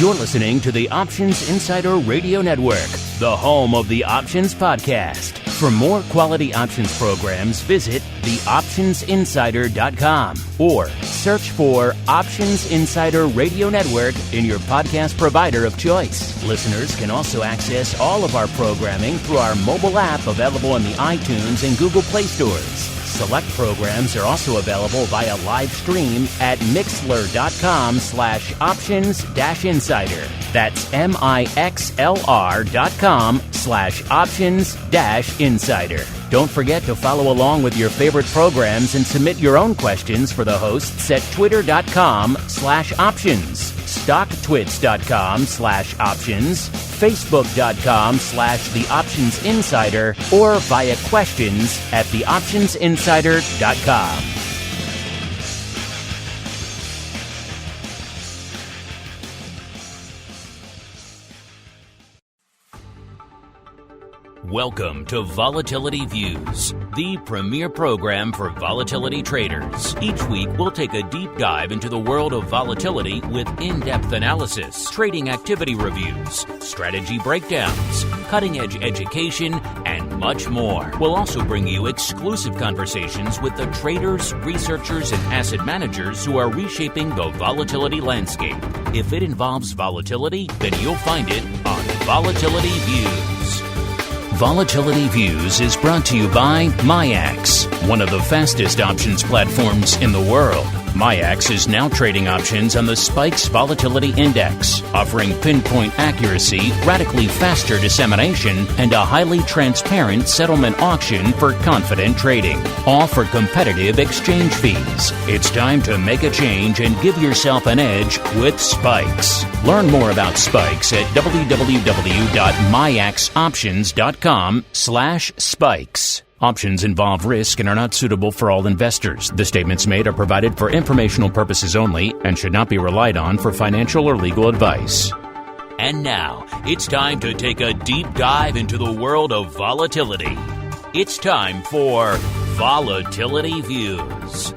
You're listening to the Options Insider Radio Network, the home of the Options Podcast. For more quality options programs, visit theoptionsinsider.com or search for Options Insider Radio Network in your podcast provider of choice. Listeners can also access all of our programming through our mobile app available in the iTunes and Google Play stores. Select programs are also available via live stream at mixlr.com/options-insider. That's mixlr.com/options-insider. Don't forget to follow along with your favorite programs and submit your own questions for the hosts at twitter.com/options, stocktwits.com/options, facebook.com/theoptionsinsider, or via questions at theoptionsinsider.com. Welcome to Volatility Views, the premier program for volatility traders. Each week, we'll take a deep dive into the world of volatility with in-depth analysis, trading activity reviews, strategy breakdowns, cutting-edge education, and much more. We'll also bring you exclusive conversations with the traders, researchers, and asset managers who are reshaping the volatility landscape. If it involves volatility, then you'll find it on Volatility Views. Volatility Views is brought to you by MIAX, one of the fastest options platforms in the world. MIAX is now trading options on the SPIKES Volatility Index, offering pinpoint accuracy, radically faster dissemination, and a highly transparent settlement auction for confident trading, all for competitive exchange fees. It's time to make a change and give yourself an edge with SPIKES. Learn more about SPIKES at www.miaxoptions.com/spikes. Options involve risk and are not suitable for all investors. The statements made are provided for informational purposes only and should not be relied on for financial or legal advice. And now, it's time to take a deep dive into the world of volatility. It's time for Volatility Views.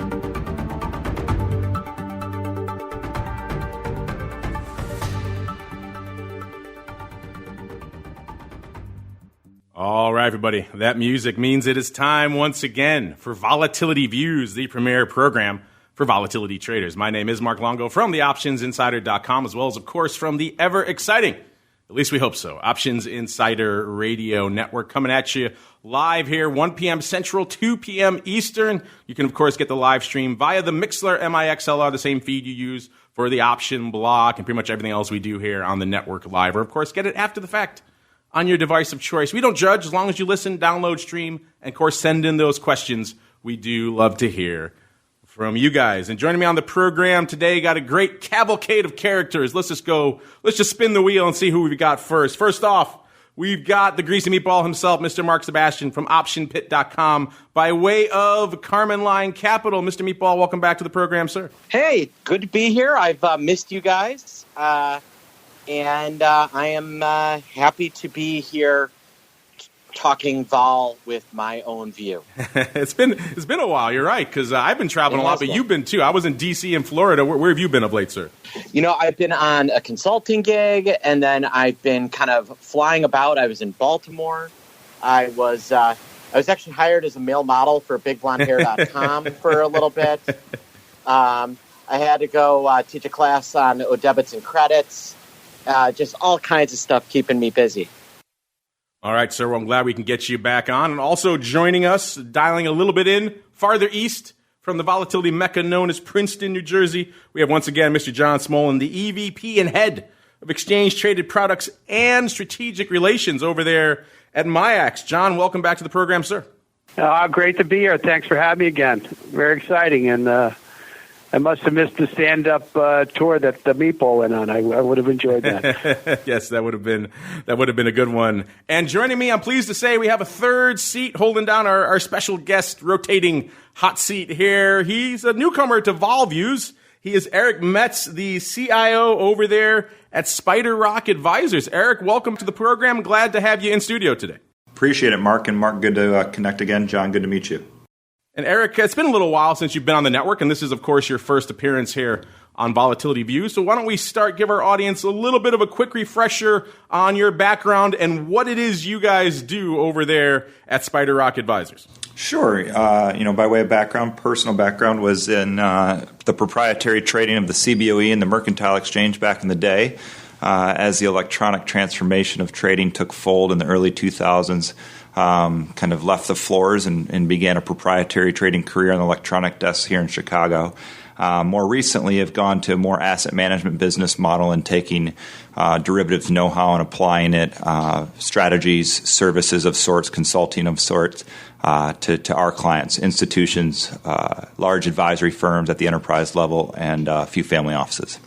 All right, everybody. That music means it is time once again for Volatility Views, the premier program for volatility traders. My name is Mark Longo from theoptionsinsider.com, as well as, of course, from the ever-exciting, at least we hope so, Options Insider Radio Network, coming at you live here, 1 p.m. Central, 2 p.m. Eastern. You can, of course, get the live stream via the Mixlr MIXLR, the same feed you use for the option block and pretty much everything else we do here on the network live. Or, of course, get it after the fact on your device of choice. We don't judge as long as you listen, download, stream, and of course send in those questions. We do love to hear from you guys. And joining me on the program today, got a great cavalcade of characters. Let's just spin the wheel and see who we've got first. First off, we've got the greasy meatball himself, Mr. Mark Sebastian from OptionPit.com by way of Carmen Line Capital. Mr. Meatball, welcome back to the program, sir. Hey, good to be here. I've missed you guys. And I am happy to be here talking vol with my own view. It's been a while, you're right, because I've been traveling a lot, but you've been too. I was in D.C. and Florida. Where have you been of late, sir? You know, I've been on a consulting gig, and then I've been kind of flying about. I was in Baltimore. I was actually hired as a male model for BigBlondeHair.com for a little bit. I had to go teach a class on debits and credits. Just all kinds of stuff keeping me busy. All right, sir. Well, I'm glad we can get you back on. And also joining us, dialing a little bit in, farther east from the volatility mecca known as Princeton, New Jersey, we have once again Mr. John Smollen, the EVP and head of exchange-traded products and strategic relations over there at MIAX. John, welcome back to the program, sir. Great to be here. Thanks for having me again. Very exciting. And I must have missed the stand-up tour that the Meatball went on. I would have enjoyed that. Yes, that would have been a good one. And joining me, I'm pleased to say we have a third seat holding down our special guest rotating hot seat here. He's a newcomer to Vol Views. He is Eric Metz, the CIO over there at SPIDERROCK Advisors. Eric, welcome to the program. Glad to have you in studio today. Appreciate it, Mark. And Mark, good to connect again. John, good to meet you. And Eric, it's been a little while since you've been on the network, and this is, of course, your first appearance here on Volatility Views. So why don't we give our audience a little bit of a quick refresher on your background and what it is you guys do over there at SPIDERROCK Advisors. Sure. By way of background, personal background was in the proprietary trading of the CBOE and the Mercantile Exchange back in the day. As the electronic transformation of trading took fold in the early 2000s, kind of left the floors and began a proprietary trading career on the electronic desks here in Chicago. More recently, I've gone to a more asset management business model and taking derivatives know-how and applying it, strategies, services of sorts, consulting of sorts, to our clients, institutions, large advisory firms at the enterprise level, and a few family offices.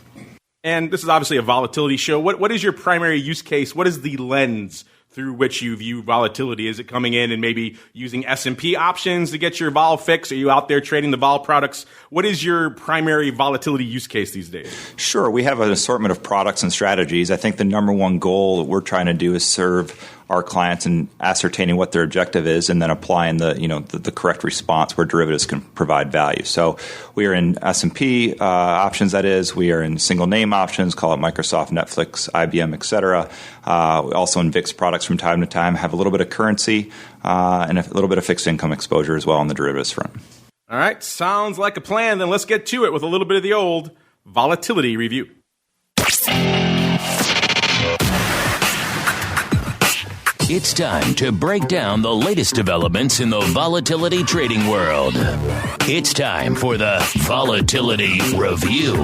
And this is obviously a volatility show. What is your primary use case? What is the lens through which you view volatility? Is it coming in and maybe using S&P options to get your vol fix? Are you out there trading the vol products? What is your primary volatility use case these days? Sure. We have an assortment of products and strategies. I think the number one goal that we're trying to do is serve our clients in ascertaining what their objective is and then applying the correct response where derivatives can provide value. So we are in S&P options, that is. We are in single name options, call it Microsoft, Netflix, IBM, et cetera. We also in VIX products from time to time, have a little bit of currency and a little bit of fixed income exposure as well on the derivatives front. All right. Sounds like a plan. Then let's get to it with a little bit of the old volatility review. It's time to break down the latest developments in the volatility trading world. It's time for the Volatility Review.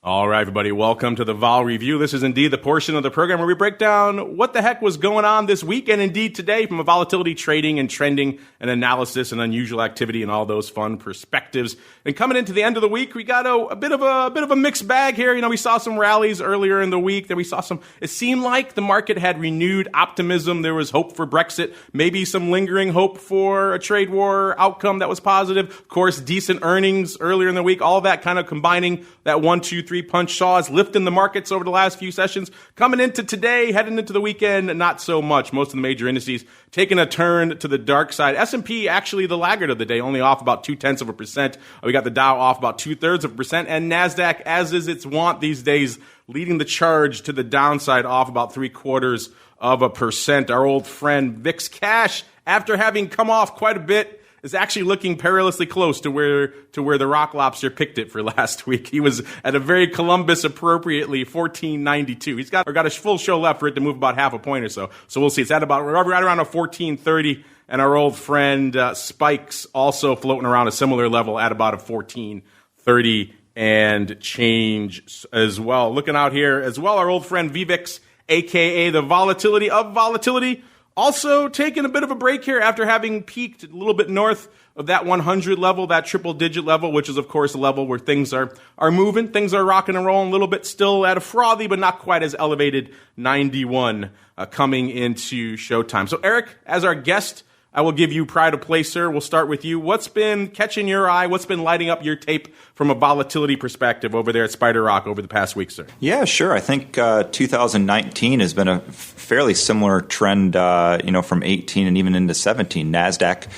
All right, everybody, welcome to the Vol Review. This is indeed the portion of the program where we break down what the heck was going on this week and indeed today from a volatility trading and trending and analysis and unusual activity and all those fun perspectives. And coming into the end of the week, we got a bit of a mixed bag here. You know, we saw some rallies earlier in the week. Then we saw it seemed like the market had renewed optimism. There was hope for Brexit, maybe some lingering hope for a trade war outcome that was positive. Of course, decent earnings earlier in the week, all that kind of combining that 1, 2, 3 punch saw is lifting the markets over the last few sessions. Coming into today, heading into the weekend, not so much. Most of the major indices taking a turn to the dark side. S&P actually the laggard of the day, only off about 0.2%. We got the Dow off about 0.2%, and NASDAQ, as is its wont these days, leading the charge to the downside, off about 0.75%. Our old friend VIX Cash, after having come off quite a bit, is actually looking perilously close to where the Rock Lobster picked it for last week. He was at a very Columbus appropriately 1492. He's got a full show left for it to move about half a point or so. So we'll see. It's at about right around a 1430, and our old friend Spikes also floating around a similar level at about a 1430 and change as well. Looking out here as well, our old friend VVIX, aka the volatility of volatility, also taking a bit of a break here after having peaked a little bit north of that 100 level, that triple-digit level, which is, of course, a level where things are moving. Things are rocking and rolling a little bit, still at a frothy but not quite as elevated 91 coming into showtime. So, Eric, as our guest, I will give you pride of place, sir. We'll start with you. What's been catching your eye? What's been lighting up your tape from a volatility perspective over there at SPIDERROCK over the past week, sir? Yeah, sure. I think 2019 has been a fairly similar trend, from 18 and even into 17. NASDAQ,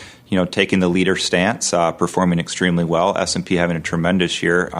taking the leader stance, performing extremely well. S&P having a tremendous year.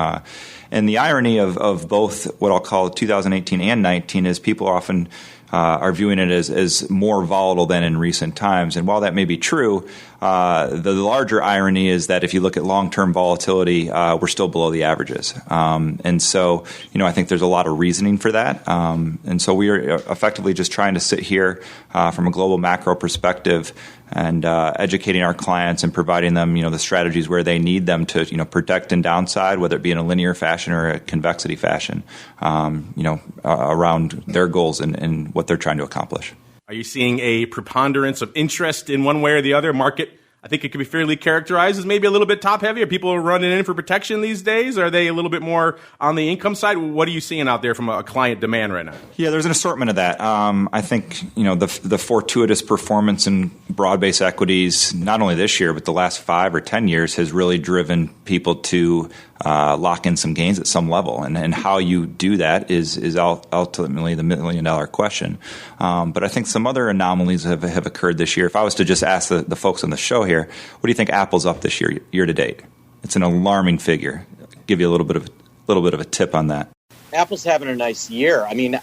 And the irony of both what I'll call 2018 and 19 is people often are viewing it as more volatile than in recent times. And while that may be true, the larger irony is that if you look at long-term volatility, we're still below the averages. And so, I think there's a lot of reasoning for that. And so we are effectively just trying to sit here from a global macro perspective and educating our clients and providing them, the strategies where they need them to, protect in downside, whether it be in a linear fashion or a convexity fashion, around their goals and what they're trying to accomplish. Are you seeing a preponderance of interest in one way or the other? Market, I think it could be fairly characterized as maybe a little bit top heavy. Are people running in for protection these days? Are they a little bit more on the income side? What are you seeing out there from a client demand right now? Yeah, there's an assortment of that. I think the fortuitous performance in broad-based equities, not only this year but the last 5 or 10 years, has really driven people to lock in some gains at some level. And how you do that is ultimately the $1 million question. But I think some other anomalies have occurred this year. If I was to just ask the folks on the show here, what do you think Apple's up this year to date? It's an alarming figure. I'll give you a little bit of a tip on that. Apple's having a nice year. I mean,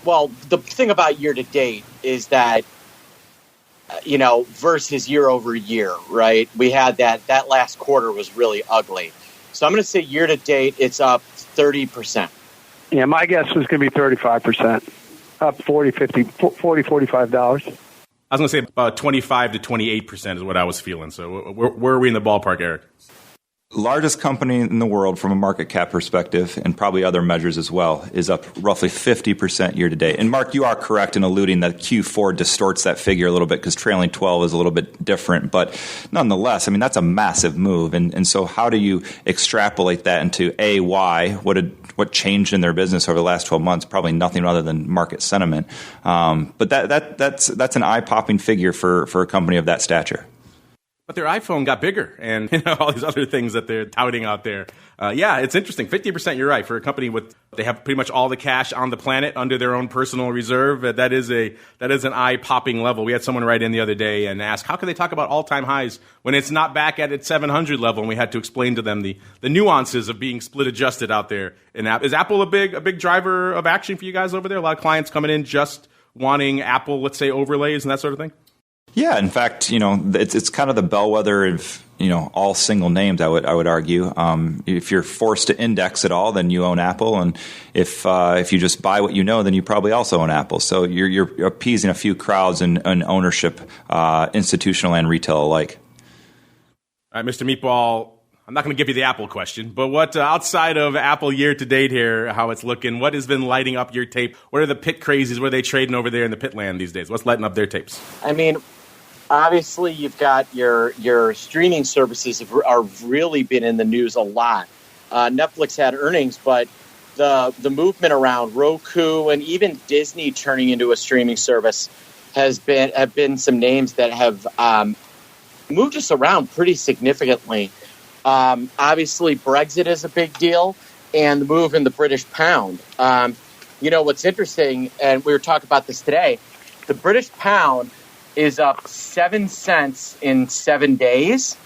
well, the thing about year to date is that, versus year over year, right? We had that last quarter was really ugly. So I'm going to say year to date, it's up 30%. Yeah, my guess was going to be 35%, up $45. I was going to say about 25 to 28% is what I was feeling. So where are we in the ballpark, Eric? Largest company in the world from a market cap perspective, and probably other measures as well, is up roughly 50% year to date. And Mark, you are correct in alluding that Q4 distorts that figure a little bit because trailing 12 is a little bit different. But nonetheless, I mean, that's a massive move. And so how do you extrapolate that into why? What changed in their business over the last 12 months? Probably nothing other than market sentiment. But that's an eye-popping figure for a company of that stature. But their iPhone got bigger and all these other things that they're touting out there. Yeah, it's interesting. 50%, you're right. For a company they have pretty much all the cash on the planet under their own personal reserve. That is an eye-popping level. We had someone write in the other day and ask, how can they talk about all-time highs when it's not back at its 700 level? And we had to explain to them the nuances of being split adjusted out there. Is Apple a big driver of action for you guys over there? A lot of clients coming in just wanting Apple, let's say, overlays and that sort of thing? Yeah, in fact, it's kind of the bellwether of all single names. I would argue. If you're forced to index at all, then you own Apple, and if you just buy what you know, then you probably also own Apple. So you're appeasing a few crowds in ownership, institutional and retail alike. All right, Mr. Meatball. I'm not going to give you the Apple question, but what outside of Apple year to date here, how it's looking, what has been lighting up your tape? What are the pit crazies? What are they trading over there in the pit land these days? What's lighting up their tapes? I mean, obviously, you've got your streaming services are really been in the news a lot. Netflix had earnings, but the movement around Roku and even Disney turning into a streaming service have been some names that have moved us around pretty significantly. Obviously, Brexit is a big deal, and the move in the British pound. What's interesting, and we were talking about this today, the British pound is up 7 cents in 7 days.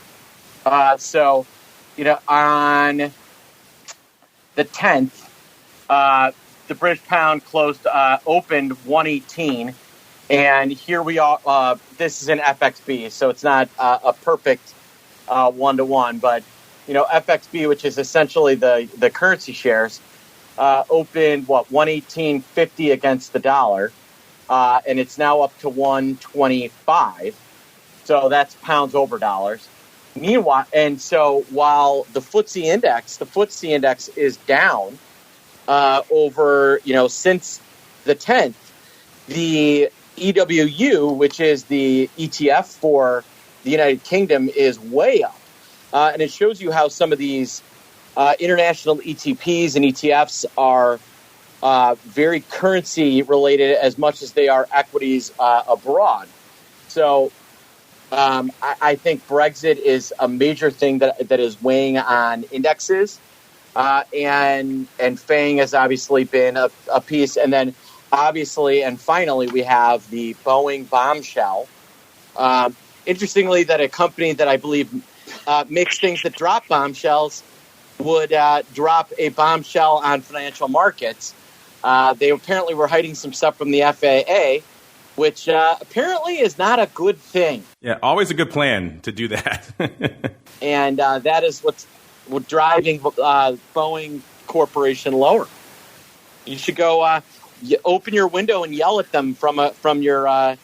So, on the 10th, the British pound opened 118, and here we are. This is an FXB, so it's not a perfect 1-to-1, but FXB, which is essentially the currency shares, opened 118.50 against the dollar. And it's now up to 125. So that's pounds over dollars. Meanwhile, and so while the FTSE index is down over, since the 10th, the EWU, which is the ETF for the United Kingdom, is way up. And it shows you how some of these international ETPs and ETFs are very currency related as much as they are equities abroad. So I think Brexit is a major thing that is weighing on indexes. And FANG has obviously been a piece. And then obviously, and finally, we have the Boeing bombshell. Interestingly, that a company that I believe makes things that drop bombshells would drop a bombshell on financial markets. They apparently were hiding some stuff from the FAA, which apparently is not a good thing. Yeah, always a good plan to do that. And that is what's driving Boeing Corporation lower. You should go open your window and yell at them from your...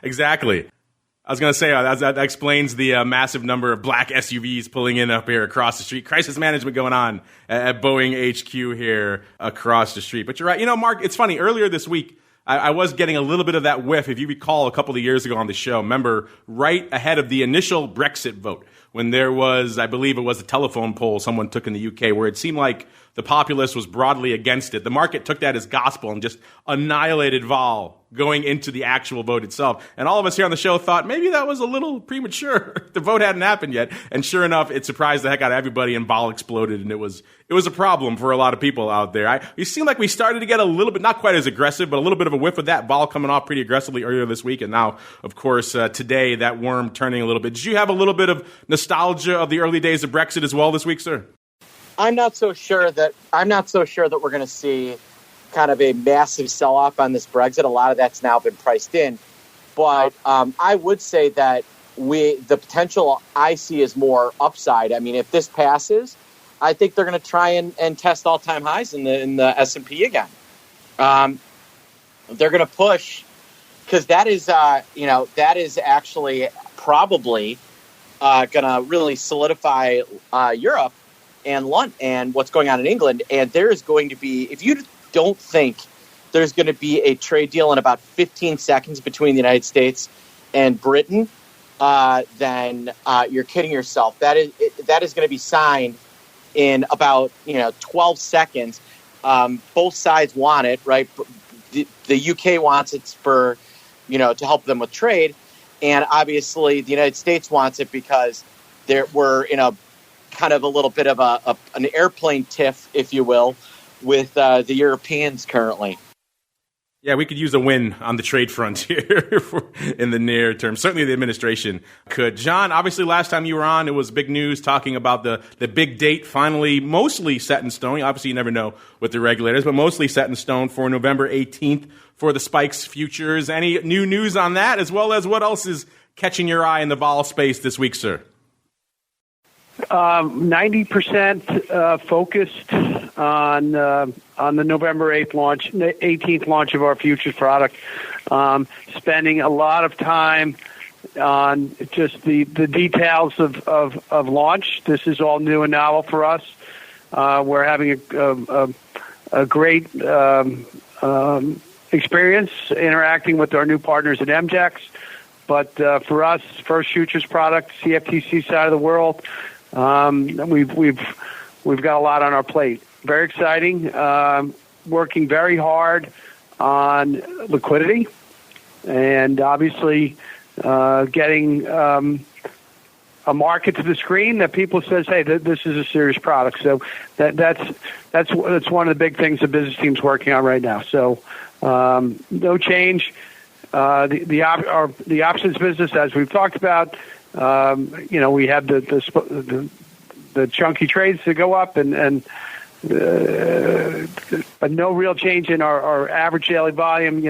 Exactly. I was going to say, that explains the massive number of black SUVs pulling in up here across the street. Crisis management going on at Boeing HQ here across the street. But you're right. Mark, it's funny. Earlier this week, I was getting a little bit of that whiff, if you recall, a couple of years ago on the show. Remember, right ahead of the initial Brexit vote, when there was, I believe it was a telephone poll someone took in the UK, where it seemed like the populace was broadly against it. The market took that as gospel and just annihilated vol going into the actual vote itself. And all of us here on the show thought maybe that was a little premature. The vote hadn't happened yet. And sure enough, it surprised the heck out of everybody, and vol exploded, and it was a problem for a lot of people out there. It seemed like we started to get a little bit, not quite as aggressive, but a little bit of a whiff of that vol coming off pretty aggressively earlier this week. And now, of course, today, that worm turning a little bit. Did you have a little bit of nostalgia of the early days of Brexit as well this week, sir? I'm not so sure that we're going to see kind of a massive sell-off on this Brexit. A lot of that's now been priced in. But I would say that the potential I see is more upside. I mean, if this passes, I think they're going to try and test all-time highs in the S&P again. They're going to push, because that is actually probably going to really solidify Europe and London and what's going on in England. And there is going to be, if you don't think there's going to be a trade deal in about 15 seconds between the United States and Britain, then you're kidding yourself. That is going to be signed in about 12 seconds. Both sides want it, right? The UK wants it for to help them with trade, and obviously the United States wants it because we're in a kind of a little bit of an airplane tiff, if you will, with the Europeans currently. Yeah, we could use a win on the trade front here in the near term. Certainly the administration could. John, obviously last time you were on, it was big news talking about the big date finally mostly set in stone. Obviously you never know with the regulators, but mostly set in stone for November 18th for the SPIKES Futures. Any new news on that, as well as what else is catching your eye in the vol space this week, sir? 90% focused on the November 18th launch of our futures product. Spending a lot of time on just the details of launch. This is all new and novel for us. We're having a great experience interacting with our new partners at MGEX. But for us, first futures product, CFTC side of the world. We've got a lot on our plate. Very exciting. Working very hard on liquidity, and obviously getting a market to the screen that people says, "Hey, this is a serious product." So that's one of the big things the business team's working on right now. So no change. The options business, as we've talked about. We have the chunky trades to go up, but no real change in our average daily volume.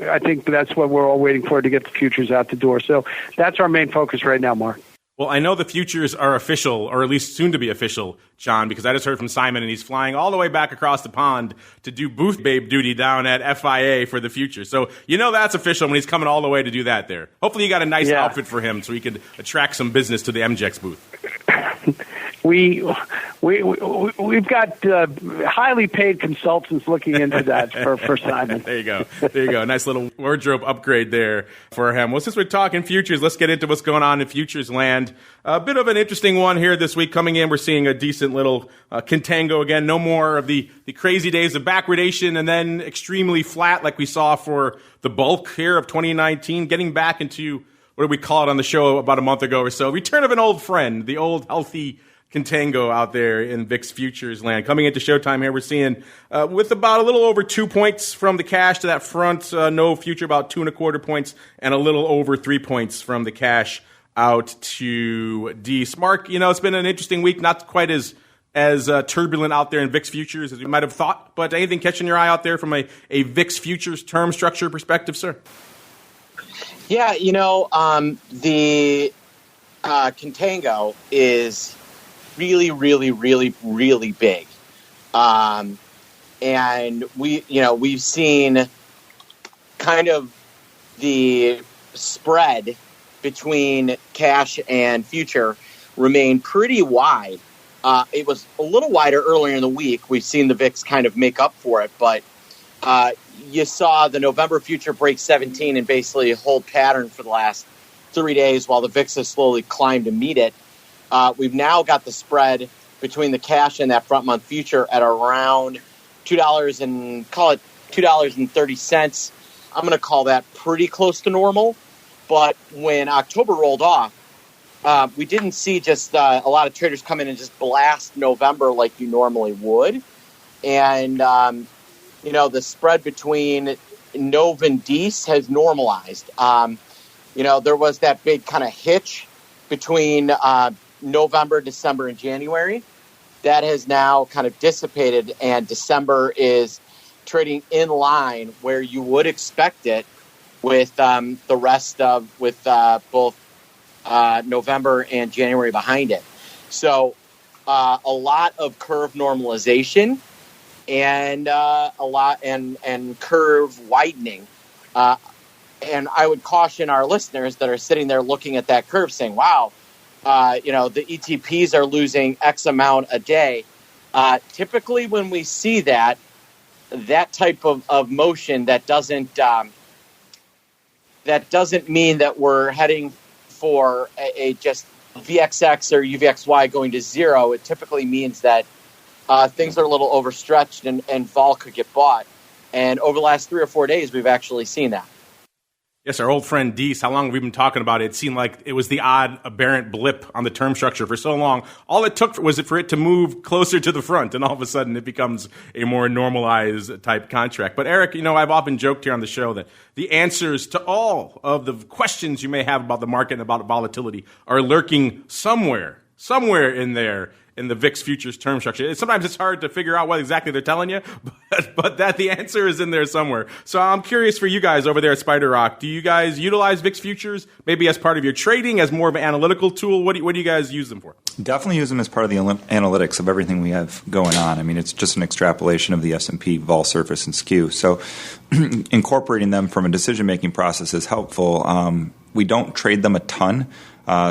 I think that's what we're all waiting for to get the futures out the door. So that's our main focus right now, Mark. Well, I know the futures are official, or at least soon to be official, John, because I just heard from Simon, and he's flying all the way back across the pond to do booth babe duty down at FIA for the future. So that's official when he's coming all the way to do that there. Hopefully you got a nice outfit for him so he could attract some business to the MGEX booth. We've got highly paid consultants looking into that for Simon. There you go. Nice little wardrobe upgrade there for him. Well, since we're talking futures, let's get into what's going on in futures land. A bit of an interesting one here this week coming in. We're seeing a decent little contango again. No more of the crazy days of backwardation and then extremely flat like we saw for the bulk here of 2019. Getting back into, what did we call it on the show about a month ago or so? Return of an old friend, the old healthy contango out there in VIX futures land. Coming into showtime here, we're seeing with about a little over 2 points from the cash to that front, no future, about 2.25 points, and a little over 3 points from the cash out to D. Mark, it's been an interesting week, not quite as turbulent out there in VIX futures as you might have thought, but anything catching your eye out there from a VIX futures term structure perspective, sir? Yeah, the contango is really, really, really, really big. And we've seen kind of the spread between cash and future remain pretty wide. It was a little wider earlier in the week. We've seen the VIX kind of make up for it, but you saw the November future break 17 and basically hold pattern for the last 3 days while the VIX has slowly climbed to meet it. We've now got the spread between the cash and that front month future at around $2 and call it $2.30. I'm going to call that pretty close to normal. But when October rolled off, we didn't see just a lot of traders come in and just blast November like you normally would. And, the spread between Nov and Dece has normalized. There was that big kind of hitch between November, December, and January. That has now kind of dissipated, and December is trading in line where you would expect it with the rest of, with both November and January behind it. So a lot of curve normalization and a lot and curve widening. And I would caution our listeners that are sitting there looking at that curve saying, wow, the ETPs are losing X amount a day. Typically when we see that type of motion, that doesn't mean that we're heading for a just VXX or UVXY going to zero. It typically means that things are a little overstretched and vol could get bought. And over the last 3 or 4 days, we've actually seen that. Yes, our old friend Dece, how long have we been talking about it? It seemed like it was the odd aberrant blip on the term structure for so long. All it took was for it to move closer to the front, and all of a sudden it becomes a more normalized type contract. But Eric, I've often joked here on the show that the answers to all of the questions you may have about the market and about volatility are lurking somewhere in there in the VIX futures term structure. Sometimes it's hard to figure out what exactly they're telling you, but that the answer is in there somewhere. So I'm curious for you guys over there at SPIDERROCK, do you guys utilize VIX futures maybe as part of your trading, as more of an analytical tool? What do you guys use them for? Definitely use them as part of the analytics of everything we have going on. I mean, it's just an extrapolation of the S&P vol surface and skew. So incorporating them from a decision-making process is helpful. We don't trade them a ton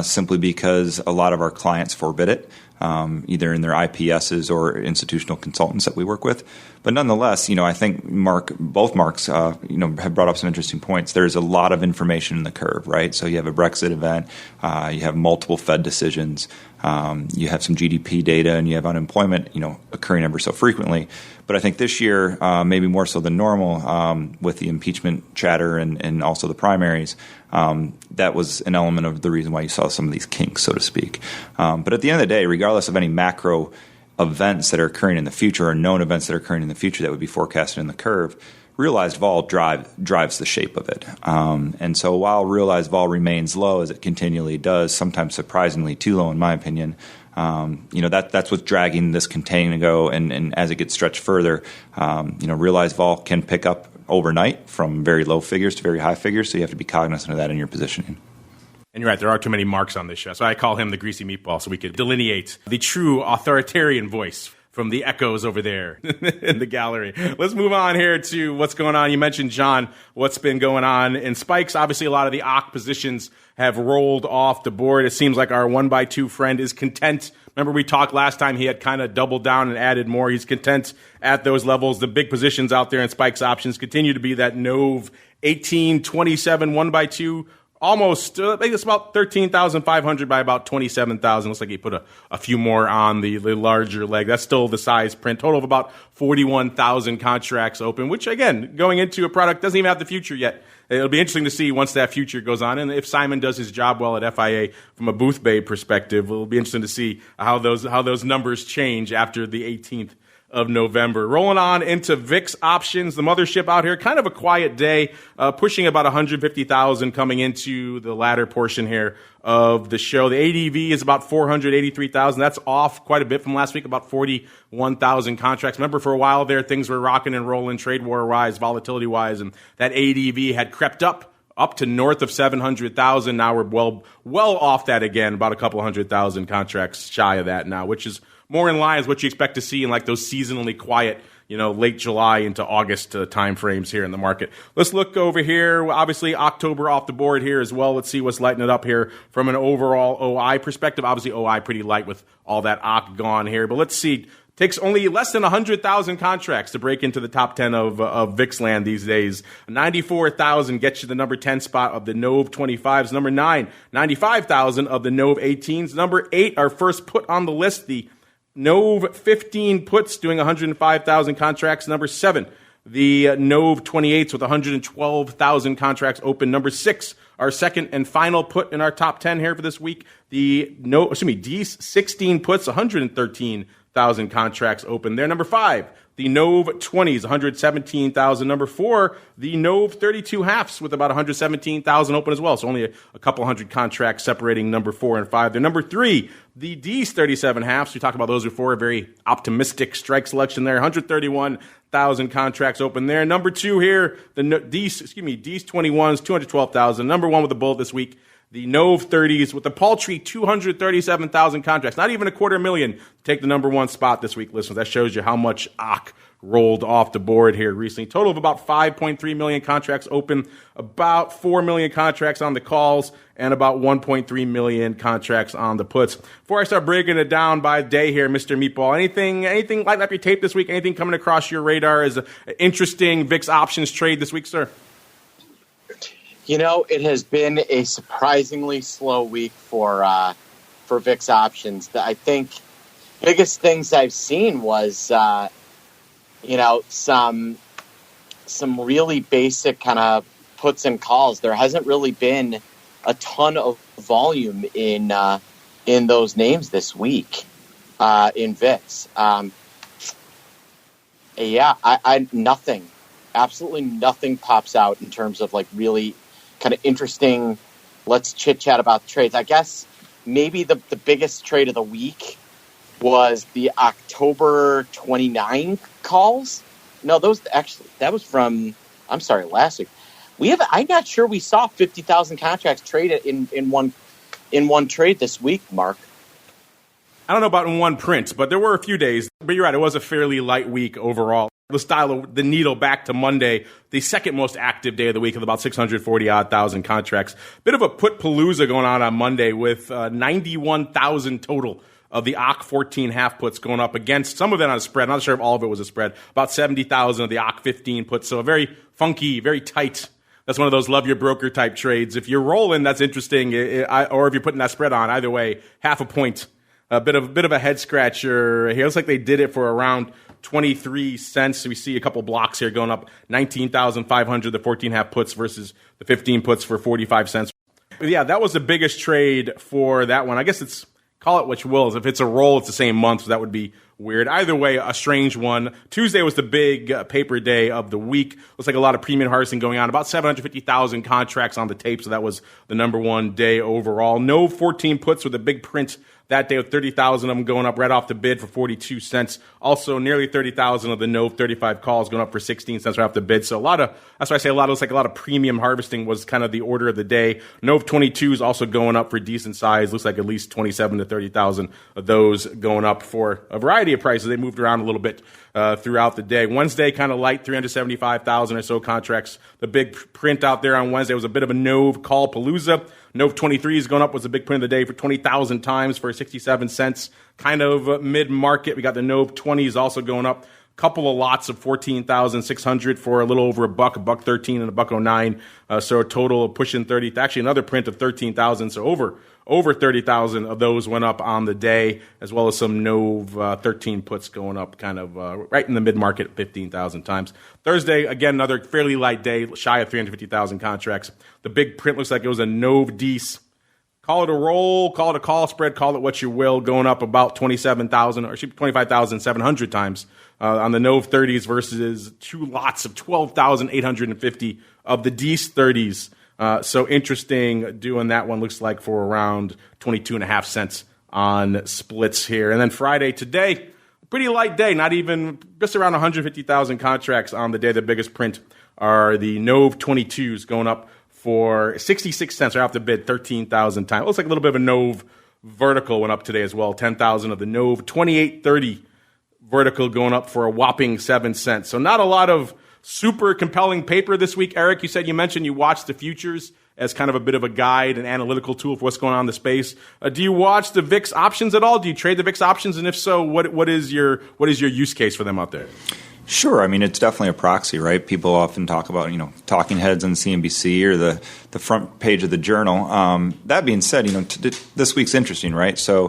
simply because a lot of our clients forbid it. Either in their IPSs or institutional consultants that we work with. But nonetheless, I think both Marks, have brought up some interesting points. There's a lot of information in the curve, right? So you have a Brexit event, you have multiple Fed decisions, you have some GDP data, and you have unemployment, occurring ever so frequently. But I think this year, maybe more so than normal, with the impeachment chatter and also the primaries, that was an element of the reason why you saw some of these kinks, so to speak. But at the end of the day, regardless of any macro events that are occurring in the future or known events that are occurring in the future that would be forecasted in the curve, realized vol drives the shape of it. And so while realized vol remains low, as it continually does, sometimes surprisingly too low in my opinion, that's what's dragging this contango, and as it gets stretched further, realized vol can pick up overnight from very low figures to very high figures, so you have to be cognizant of that in your positioning. And you're right, there are too many Marks on this show, so I call him the greasy meatball so we could delineate the true authoritarian voice from the echoes over there in the gallery. Let's move on here to what's going on. You mentioned, John, what's been going on in spikes. Obviously, a lot of the OCK positions have rolled off the board. It seems like our 1x2 friend is content. Remember, we talked last time, he had kind of doubled down and added more. He's content at those levels. The big positions out there in spikes options continue to be that NOV 1827 1x2. Almost, I think it's about 13,500 by about 27,000. Looks like he put a few more on the larger leg. That's still the size print. Total of about 41,000 contracts open, which, again, going into a product doesn't even have the future yet. It'll be interesting to see once that future goes on. And if Simon does his job well at FIA from a booth bay perspective, it'll be interesting to see how those numbers change after the 18th of November. Rolling on into VIX options, the mothership out here, kind of a quiet day, pushing about 150,000 coming into the latter portion here of the show. The ADV is about 483,000. That's off quite a bit from last week, about 41,000 contracts. Remember, for a while there, things were rocking and rolling trade war-wise, volatility-wise, and that ADV had crept up to north of 700,000. Now we're well off that again, about a couple 100,000 contracts shy of that now, which is more in line with what you expect to see in like those seasonally quiet, late July into August time frames here in the market. Let's look over here. Obviously, October off the board here as well. Let's see what's lighting it up here from an overall OI perspective. Obviously, OI pretty light with all that OCK gone here. But let's see Takes only less than 100,000 contracts to break into the top 10 of VIX land these days. 94,000 gets you the number 10 spot of the NOV 25s. Number 9, 95,000 of the NOV 18s. Number 8, our first put on the list, the NOV 15 puts doing 105,000 contracts. Number 7, the NOV 28s with 112,000 contracts open. Number 6, our second and final put in our top 10 here for this week. These 16 puts, 113,000 contracts open there. Number 5, the NOV 20s, 117,000. Number 4, the NOV 32 halves with about 117,000 open as well. So only a couple hundred contracts separating number 4 and 5 there. Number 3, the D's 37 halves. We talked about those before. A very optimistic strike selection there. 131,000 contracts open there. Number 2 here, the D's 21s, 212,000. Number 1 with the bullet this week, the NOV 30s with a paltry 237,000 contracts. Not even 250,000 to take the number 1 spot this week, listeners. That shows you how much ACH rolled off the board here recently. Total of about 5.3 million contracts open, about 4 million contracts on the calls, and about 1.3 million contracts on the puts. Before I start breaking it down by day here, Mr. Meatball, anything lighting up your tape this week? Anything coming across your radar as an interesting VIX options trade this week, sir? You know, it has been a surprisingly slow week for VIX options. I think biggest things I've seen was, some really basic kind of puts and calls. There hasn't really been a ton of volume in those names this week in VIX. Nothing, absolutely nothing pops out in terms of like really kind of interesting, let's chit chat about trades. I guess maybe the biggest trade of the week was the October 29 calls. No, that was from, last week. I'm not sure we saw 50,000 contracts traded in one trade this week, Mark. I don't know about in one print, but there were a few days. But you're right, it was a fairly light week overall. Let's dial the needle back to Monday, the second most active day of the week with about 640,000 contracts. Bit of a put palooza going on Monday with 91,000 total of the OCK 14 half puts going up against some of it on a spread. I'm not sure if all of it was a spread. About 70,000 of the OCK 15 puts. So a very funky, very tight. That's one of those love your broker type trades. If you're rolling, that's interesting. Or if you're putting that spread on, either way, half a point. A bit of a head scratcher here. Looks like they did it for around 23 cents. We see a couple blocks here going up 19,500, the 14 half puts versus the 15 puts for 45 cents. But yeah, that was the biggest trade for that one. I guess call it what you will. If it's a roll, it's the same month, so that would be weird. Either way, a strange one. Tuesday was the big paper day of the week. Looks like a lot of premium harvesting going on. About 750,000 contracts on the tape, so that was the number 1 day overall. No 14 puts with a big print that day with 30,000 of them going up right off the bid for 42 cents. Also, nearly 30,000 of the NOV 35 calls going up for 16 cents right off the bid. So that's why I say looks like a lot of premium harvesting was kind of the order of the day. NOV 22 is also going up for decent size. Looks like at least 27 to 30,000 of those going up for a variety of prices. They moved around a little bit throughout the day. Wednesday, kind of light, 375,000 or so contracts. The big print out there on Wednesday was a bit of a NOV call palooza. NOV 23 is going up, was a big print of the day for 20,000 times for 67 cents. Kind of mid-market. We got the NOV 20s also going up. Couple of lots of 14,600 for a little over $1.13 and $1.09. So a total of pushing 30. Actually, another print of 13,000. So over 30,000 of those went up on the day, as well as some NOV 13 puts going up kind of right in the mid-market, 15,000 times. Thursday, again, another fairly light day, shy of 350,000 contracts. The big print looks like it was a NOV Dece. Call it a roll, call it a call spread, call it what you will, going up about 25,700 times on the NOV 30s versus 2 lots of 12,850 of the Dece 30s. So interesting doing that one, looks like for around 22.5 cents on splits here. And then Friday today, pretty light day, not even just around 150,000 contracts on the day. The biggest print are the NOV 22s going up for 66 cents right off the bid, 13,000 times. Looks like a little bit of a NOV vertical went up today as well. 10,000 of the NOV 2830 vertical going up for a whopping 7 cents. So not a lot of super compelling paper this week. Eric, you mentioned you watched the futures as kind of a bit of a guide and analytical tool for what's going on in the space. Do you watch the VIX options at all? Do you trade the VIX options? And if so, what is your use case for them out there? Sure. I mean, it's definitely a proxy, right? People often talk about, talking heads on CNBC or the front page of the journal. That being said, this week's interesting, right? So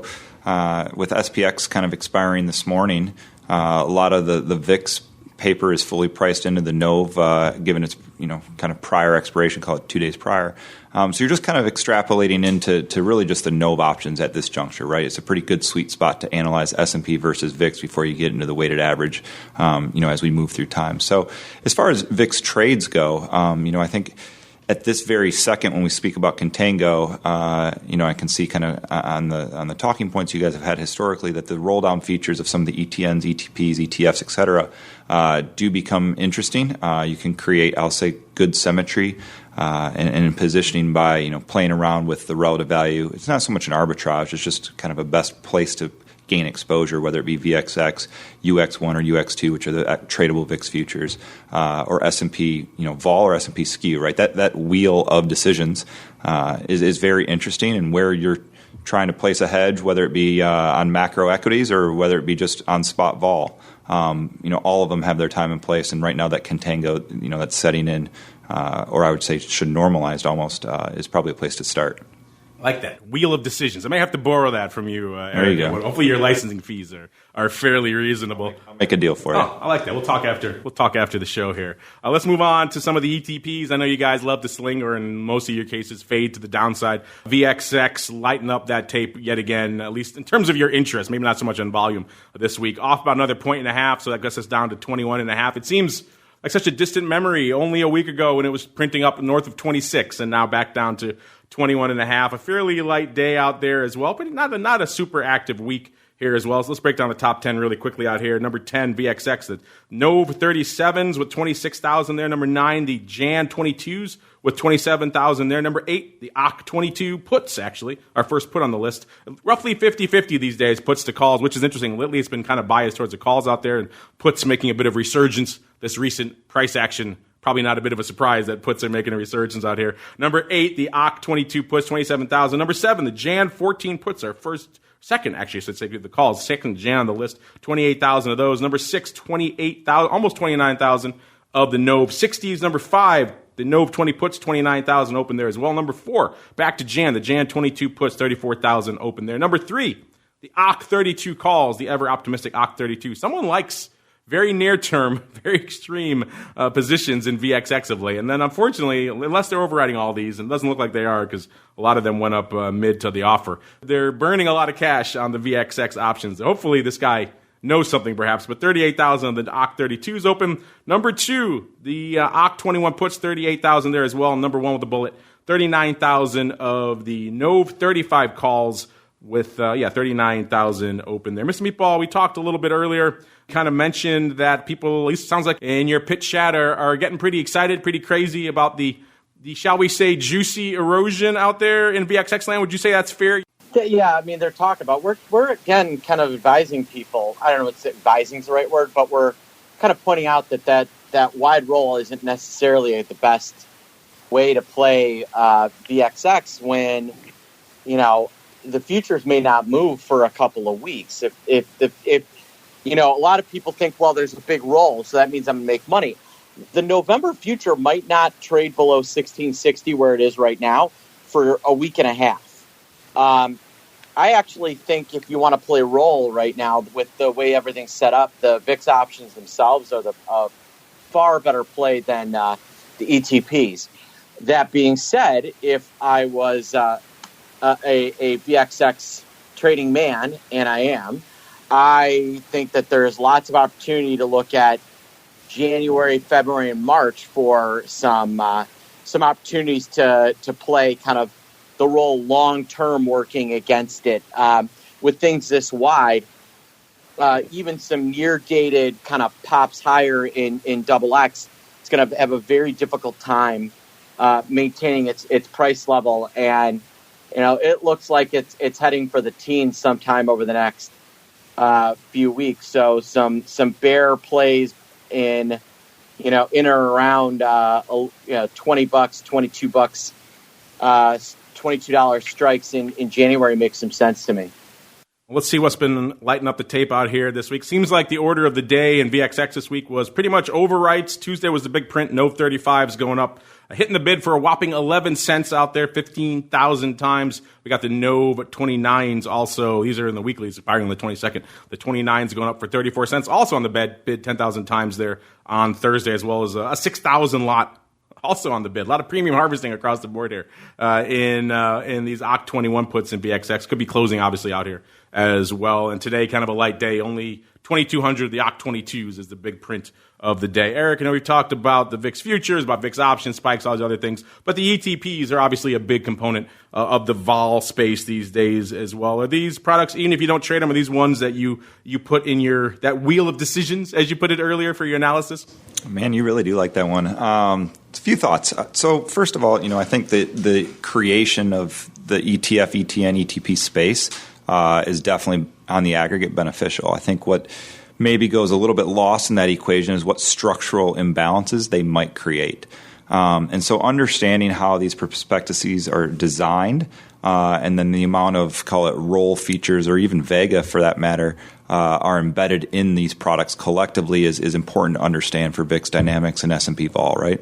with SPX kind of expiring this morning, a lot of the VIX paper is fully priced into the NOV, given its kind of prior expiration, call it 2 days prior. So you're just kind of extrapolating into really just the NOV options at this juncture, right? It's a pretty good sweet spot to analyze S&P versus VIX before you get into the weighted average, as we move through time. So as far as VIX trades go, I think at this very second when we speak about Contango, I can see kind of on the talking points you guys have had historically that the roll down features of some of the ETNs, ETPs, ETFs, et cetera, do become interesting. You can create, I'll say, good symmetry and positioning by playing around with the relative value. It's not so much an arbitrage; it's just kind of a best place to gain exposure, whether it be VXX, UX1 or UX2, which are the tradable VIX futures, or S&P, vol or S&P skew, right? That wheel of decisions is very interesting, and where you're trying to place a hedge, whether it be on macro equities or whether it be just on spot vol, all of them have their time and place. And right now, that contango, that's setting in, or I would say should normalized almost, is probably a place to start. I like that. Wheel of decisions. I may have to borrow that from you, Eric. There you go. Hopefully your licensing fees are fairly reasonable. I'll make a deal for you. Oh, I like that. We'll talk after the show here. Let's move on to some of the ETPs. I know you guys love to sling, or in most of your cases, fade to the downside. VXX lighten up that tape yet again, at least in terms of your interest. Maybe not so much on volume this week. Off about another 1.5, so that gets us down to 21.5. It seems like such a distant memory only a week ago when it was printing up north of 26 and now back down to 21.5. A fairly light day out there as well, but not a super active week here as well. So let's break down the top 10 really quickly out here. Number 10, VXX, the NOV 37s with 26,000 there. Number 9, the Jan 22s with 27,000 there. Number 8, the OC 22 puts, actually, our first put on the list. Roughly 50-50 these days, puts to calls, which is interesting. Lately, it's been kind of biased towards the calls out there, and puts making a bit of resurgence. This recent price action, probably not a bit of a surprise that puts are making a resurgence out here. Number 8, the OC 22 puts, 27,000. Number 7, the Jan 14 puts, second, I should say, the calls. Second Jan on the list, 28,000 of those. Number 6, 28,000, almost 29,000 of the NOV 60s. Number 5, the NOV 20 puts, 29,000 open there as well. Number 4, back to Jan, the Jan 22 puts, 34,000 open there. Number 3, the OC 32 calls, the ever optimistic OC 32. Someone likes very near-term, very extreme positions in VXX of late. And then, unfortunately, unless they're overriding all these, and it doesn't look like they are because a lot of them went up mid to the offer, they're burning a lot of cash on the VXX options. Hopefully, this guy knows something, perhaps. But 38,000 of the OC 32s open. Number 2, the OC 21 puts, 38,000 there as well. Number 1 with the bullet, 39,000 of the NOV 35 calls with, 39,000 open there. Mr. Meatball, we talked a little bit earlier, kind of mentioned that people, at least it sounds like in your pitch chat, are getting pretty excited, pretty crazy about the, shall we say, juicy erosion out there in VXX land. Would you say that's fair? Yeah, I mean, they're talking about, we're again kind of advising people. I don't know if advising is the right word, but we're kind of pointing out that wide roll isn't necessarily the best way to play VXX when, the futures may not move for a couple of weeks. If a lot of people think, well, there's a big roll, so that means I'm going to make money. The November future might not trade below 1660 where it is right now for a week and a half. I actually think if you want to play roll right now with the way everything's set up, the VIX options themselves are a far better play than the ETPs. That being said, if I was a VXX trading man, and I am, I think that there's lots of opportunity to look at January, February, and March for some opportunities to play kind of the roll long-term working against it. With things this wide, even some near-dated kind of pops higher in double X, it's going to have a very difficult time maintaining its price level. And, it looks like it's heading for the teens sometime over the next few weeks. So some bear plays in or around $20, $22 $22 strikes in January makes some sense to me. Let's see what's been lighting up the tape out here this week. Seems like the order of the day in VXX this week was pretty much overwrites. Tuesday was the big print, no 35s going up, hitting the bid for a whopping 11 cents out there, 15,000 times. We got the NOV 29s also. These are in the weeklies, expiring on the 22nd. The 29s going up for 34 cents. Also on the bid 10,000 times there on Thursday, as well as a 6,000 lot also on the bid. A lot of premium harvesting across the board here in these OCT21 puts in BXX. Could be closing, obviously, out here as well. And today, kind of a light day. Only 2,200. The OCT22s is the big print of the day. Eric, I know we've talked about the VIX futures, about VIX options, spikes, all these other things. But the ETPs are obviously a big component of the vol space these days as well. Are these products, even if you don't trade them, are these ones that you put in that wheel of decisions, as you put it earlier, for your analysis? Man, you really do like that one. A few thoughts. So first of all, I think the creation of the ETF, ETN, ETP space is definitely on the aggregate beneficial. I think what maybe goes a little bit lost in that equation is what structural imbalances they might create. And so understanding how these prospectuses are designed and then the amount of, call it, roll features or even Vega for that matter, are embedded in these products collectively is important to understand for VIX Dynamics and S&P Vol, right?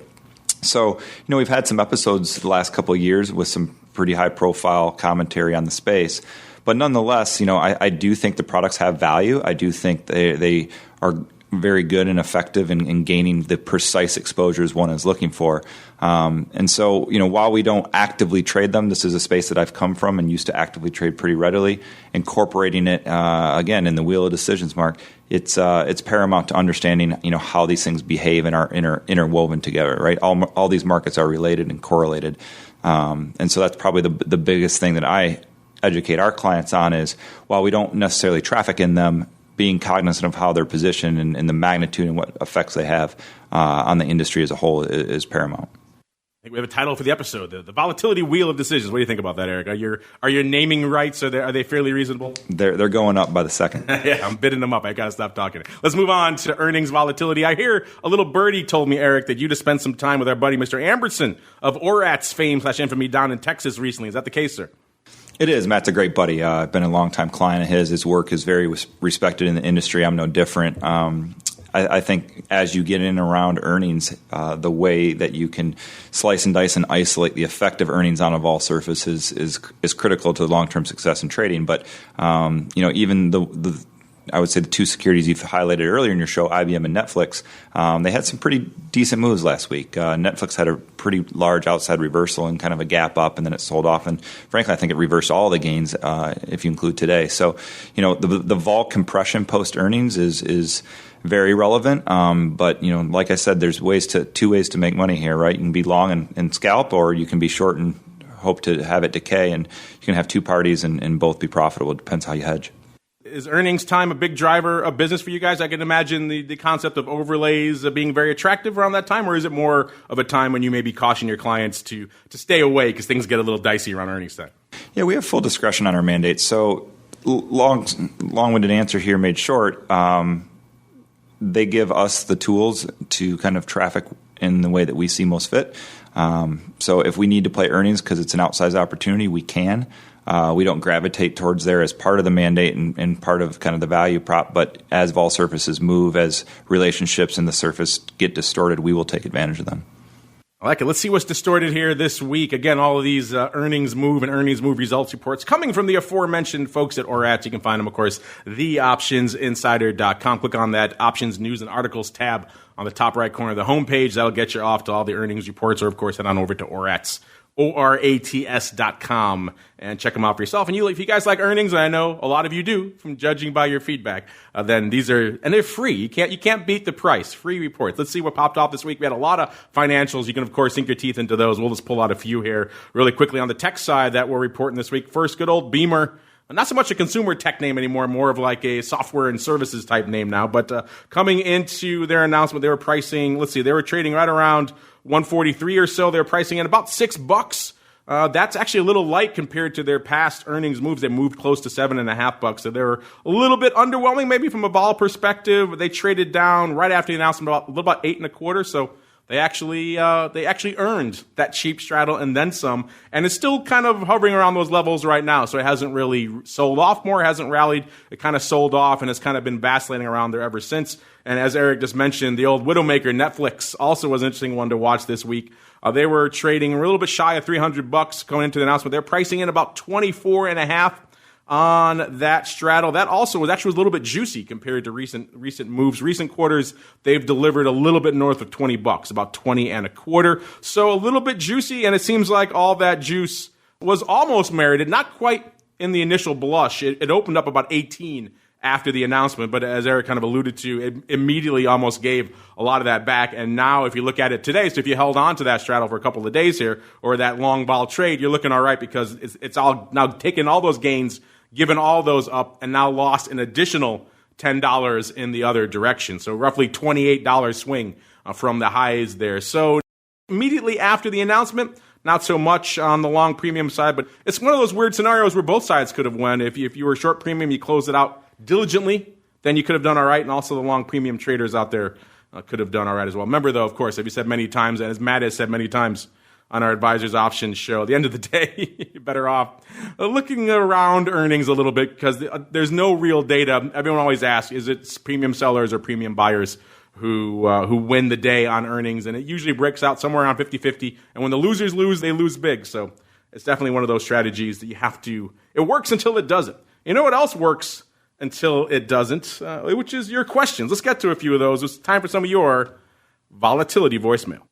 So, we've had some episodes the last couple of years with some pretty high-profile commentary on the space. But nonetheless, I do think the products have value. I do think they are very good and effective in gaining the precise exposures one is looking for. And so, while we don't actively trade them, this is a space that I've come from and used to actively trade pretty readily. Incorporating it, again, in the wheel of decisions, Mark, it's paramount to understanding, how these things behave and are interwoven together, right? All these markets are related and correlated. And so that's probably the biggest thing that I educate our clients on is, while we don't necessarily traffic in them, being cognizant of how they're positioned and the magnitude and what effects they have on the industry as a whole is paramount. I think we have a title for the episode, the Volatility Wheel of Decisions. What do you think about that, Eric? Are your naming rights, are they fairly reasonable? They're going up by the second. Yeah, I'm bidding them up. I got to stop talking. Let's move on to earnings volatility. I hear a little birdie told me, Eric, that you just spent some time with our buddy, Mr. Amberson of ORAT's fame / infamy down in Texas recently. Is that the case, sir? It is. Matt's a great buddy. I've been a longtime client of his. His work is very respected in the industry. I'm no different. I think as you get in and around earnings, the way that you can slice and dice and isolate the effect of earnings on a vol surface is critical to long-term success in trading. But even I would say the two securities you've highlighted earlier in your show, IBM and Netflix, they had some pretty decent moves last week. Netflix had a pretty large outside reversal and kind of a gap up, and then it sold off. And frankly, I think it reversed all the gains if you include today. So, the vol compression post earnings is very relevant. But like I said, there's two ways to make money here, right? You can be long and scalp, or you can be short and hope to have it decay. And you can have two parties and both be profitable. It depends how you hedge. Is earnings time a big driver of business for you guys? I can imagine the concept of overlays being very attractive around that time, or is it more of a time when you maybe caution your clients to stay away because things get a little dicey around earnings time? Yeah, we have full discretion on our mandates. So long-winded answer here made short. They give us the tools to kind of traffic in the way that we see most fit. So if we need to play earnings because it's an outsized opportunity, we can. We don't gravitate towards there as part of the mandate and part of kind of the value prop, but as vol surfaces move, as relationships in the surface get distorted, we will take advantage of them. I like it. Let's see what's distorted here this week. Again, all of these earnings move results reports coming from the aforementioned folks at ORAT. You can find them, of course, theoptionsinsider.com. Click on that Options News and Articles tab on the top right corner of the homepage. That'll get you off to all the earnings reports, or, of course, head on over to ORAT's ORATS.com and check them out for yourself. And if you guys like earnings, and I know a lot of you do from judging by your feedback, then they're free. You can't beat the price. Free reports. Let's see what popped off this week. We had a lot of financials. You can, of course, sink your teeth into those. We'll just pull out a few here really quickly on the tech side that we're reporting this week. First, good old Beamer. Not so much a consumer tech name anymore, more of like a software and services type name now. But coming into their announcement, they were pricing, they were trading right around 143 or so. They're pricing at about $6. That's actually a little light compared to their past earnings moves. They moved close to $7.50. So they were a little bit underwhelming, maybe from a vol perspective. They traded down right after the announcement about 8.25. So they actually earned that cheap straddle and then some, and it's still kind of hovering around those levels right now. So it hasn't really sold off more, hasn't rallied. It kind of sold off and has kind of been vacillating around there ever since. And as Eric just mentioned, the old Widowmaker, Netflix, also was an interesting one to watch this week. They were trading a little bit shy of $300 going into the announcement. They're pricing in about 24.5 on that straddle. That also was a little bit juicy compared to recent moves. Recent quarters, they've delivered a little bit north of $20, about 20.25. So a little bit juicy, and it seems like all that juice was almost merited, not quite in the initial blush. It opened up about 18 after the announcement, but as Eric kind of alluded to, it immediately almost gave a lot of that back. And now if you look at it today, so if you held on to that straddle for a couple of days here, or that long vol trade, you're looking all right because it's all now taken all those gains, given all those up, and now lost an additional $10 in the other direction. So roughly $28 swing from the highs there. So immediately after the announcement, not so much on the long premium side, but it's one of those weird scenarios where both sides could have won. If you were short premium, you closed it out diligently, then you could have done all right, and also the long premium traders out there could have done all right as well. Remember, though, of course, as we said many times, and as Matt has said many times on our Advisors Options show, at the end of the day, you're better off looking around earnings a little bit because there's no real data. Everyone always asks, is it premium sellers or premium buyers who win the day on earnings? And it usually breaks out somewhere around 50-50. And when the losers lose, they lose big. So it's definitely one of those strategies that you have to, it works until it doesn't. You know what else works until it doesn't, which is your questions. Let's get to a few of those. It's time for some of your volatility voicemail.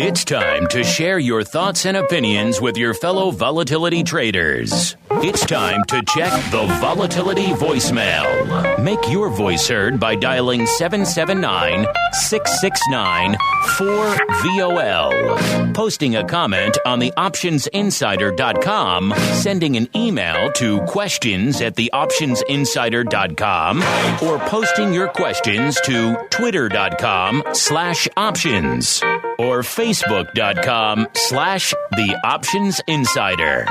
It's time to share your thoughts and opinions with your fellow volatility traders. It's time to check the volatility voicemail. Make your voice heard by dialing 779-669-4VOL. Posting a comment on the optionsinsider.com, sending an email to questions@theoptionsinsider.com, or posting your questions to twitter.com/options or facebook.com/theoptionsinsider.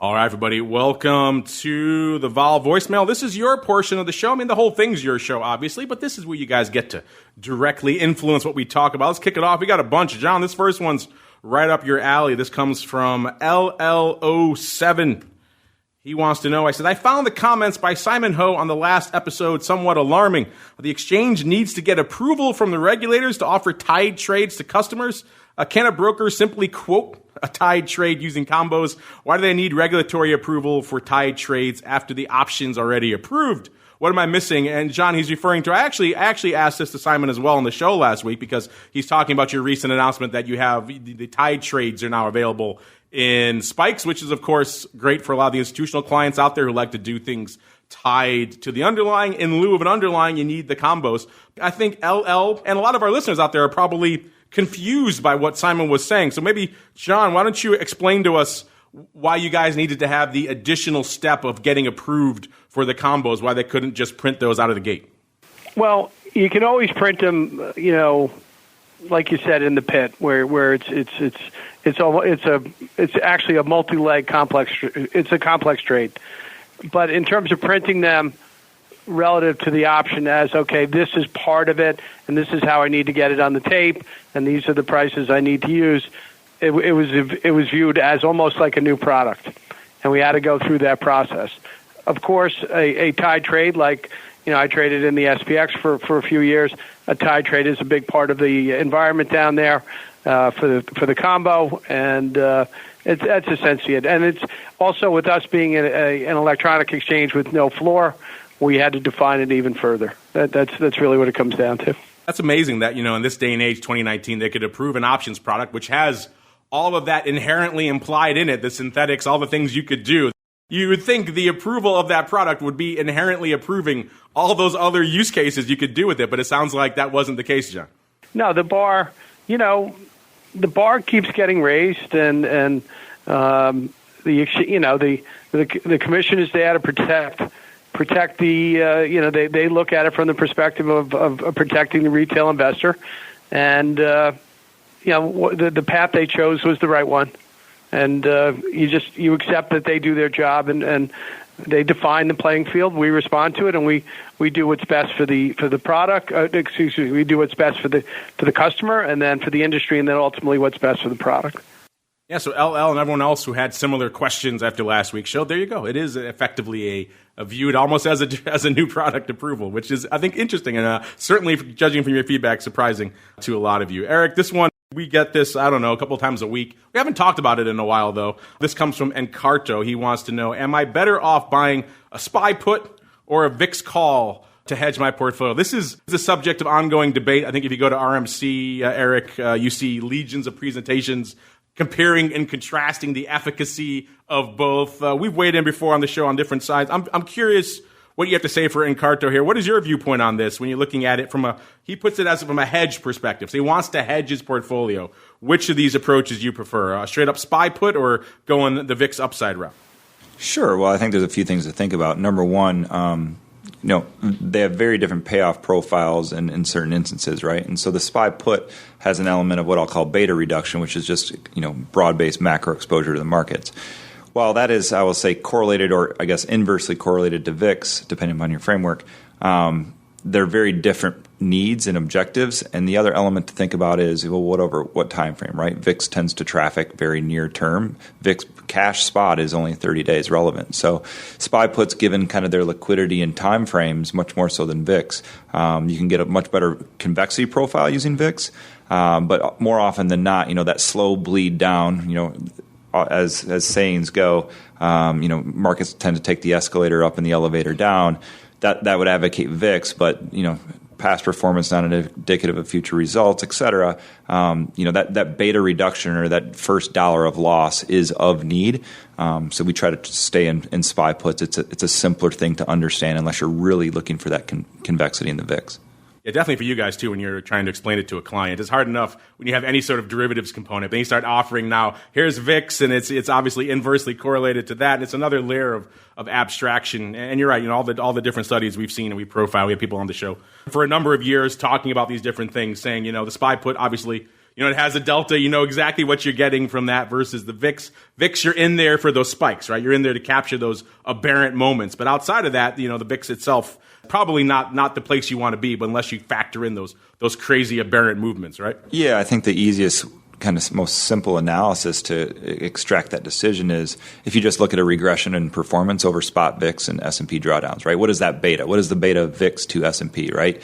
All right, everybody, welcome to the Vol voicemail. This is your portion of the show. I mean, the whole thing's your show, obviously, but this is where you guys get to directly influence what we talk about. Let's kick it off. We got a bunch. John, this first one's right up your alley. This comes from LL07. He wants to know, I said, I found the comments by Simon Ho on the last episode somewhat alarming. The exchange needs to get approval from the regulators to offer tied trades to customers. Can a broker simply quote a tied trade using combos? Why do they need regulatory approval for tied trades after the option's already approved? What am I missing? And John, he's referring to, I actually asked this to Simon as well on the show last week because he's talking about your recent announcement that you have the tied trades are now available in Spikes, which is, of course, great for a lot of the institutional clients out there who like to do things tied to the underlying. In lieu of an underlying, you need the combos. I think LL and a lot of our listeners out there are probably confused by what Simon was saying. So maybe, John, why don't you explain to us why you guys needed to have the additional step of getting approved for the combos, why they couldn't just print those out of the gate? Well, you can always print them, like you said, in the pit, where it's actually a multi-leg complex. It's a complex trade, but in terms of printing them relative to the option as, okay, this is part of it, and this is how I need to get it on the tape, and these are the prices I need to use. It was viewed as almost like a new product, and we had to go through that process. Of course, a tied trade, like I traded in the SPX for a few years. A tied trade is a big part of the environment down there for the combo, and that's essentially it. And it's also with us being an electronic exchange with no floor, we had to define it even further. That's really what it comes down to. That's amazing that, in this day and age, 2019, they could approve an options product which has all of that inherently implied in it, the synthetics, all the things you could do. You would think the approval of that product would be inherently approving all those other use cases you could do with it, but it sounds like that wasn't the case, John. No, the bar keeps getting raised, and the commission is there to protect the they look at it from the perspective of protecting the retail investor, and the path they chose was the right one, and you accept that they do their job and they define the playing field. We respond to it, and we do what's best for the product. We do what's best for the customer, and then for the industry, and then ultimately what's best for the product. Yeah, so LL and everyone else who had similar questions after last week's show, there you go. It is effectively a viewed almost as a new product approval, which is, I think, interesting and certainly, judging from your feedback, surprising to a lot of you. Eric, this one, we get this, I don't know, a couple of times a week. We haven't talked about it in a while, though. This comes from Encarto. He wants to know, am I better off buying a SPY put or a VIX call to hedge my portfolio? This is the subject of ongoing debate. I think if you go to RMC, Eric, you see legions of presentations comparing and contrasting the efficacy of both. We've weighed in before on the show on different sides. I'm curious what you have to say for Encarto here. What is your viewpoint on this when you're looking at it he puts it as from a hedge perspective. So he wants to hedge his portfolio. Which of these approaches you prefer? A straight up SPY put or going the VIX upside route? Sure. Well, I think there's a few things to think about. Number one, they have very different payoff profiles in certain instances, right? And so the SPY put has an element of what I'll call beta reduction, which is just, broad-based macro exposure to the markets. While that is, I will say, correlated or I guess inversely correlated to VIX, depending upon your framework, they're very different needs and objectives. And the other element to think about is, what time frame, right? VIX tends to traffic very near term. VIX cash spot is only 30 days relevant. So SPY puts, given kind of their liquidity and time frames, much more so than VIX, you can get a much better convexity profile using VIX. But more often than not, that slow bleed down, as sayings go, markets tend to take the escalator up and the elevator down. That would advocate VIX, but past performance not indicative of future results, et cetera. That beta reduction or that first dollar of loss is of need. So we try to stay in SPY puts. It's a simpler thing to understand unless you're really looking for that convexity in the VIX. Yeah, definitely for you guys, too, when you're trying to explain it to a client. It's hard enough when you have any sort of derivatives component. Then you start offering now, here's VIX, and it's obviously inversely correlated to that. And it's another layer of abstraction. And you're right, all the different studies we've seen and we profile, we have people on the show for a number of years talking about these different things, saying, the SPY put, obviously, it has a delta. You know exactly what you're getting from that versus the VIX. VIX, you're in there for those spikes, right? You're in there to capture those aberrant moments. But outside of that, the VIX itself, probably not the place you want to be, but unless you factor in those crazy aberrant movements, right? Yeah, I think the easiest kind of most simple analysis to extract that decision is if you just look at a regression in performance over spot VIX and S&P drawdowns, right? What is that beta? What is the beta of VIX to S&P, right?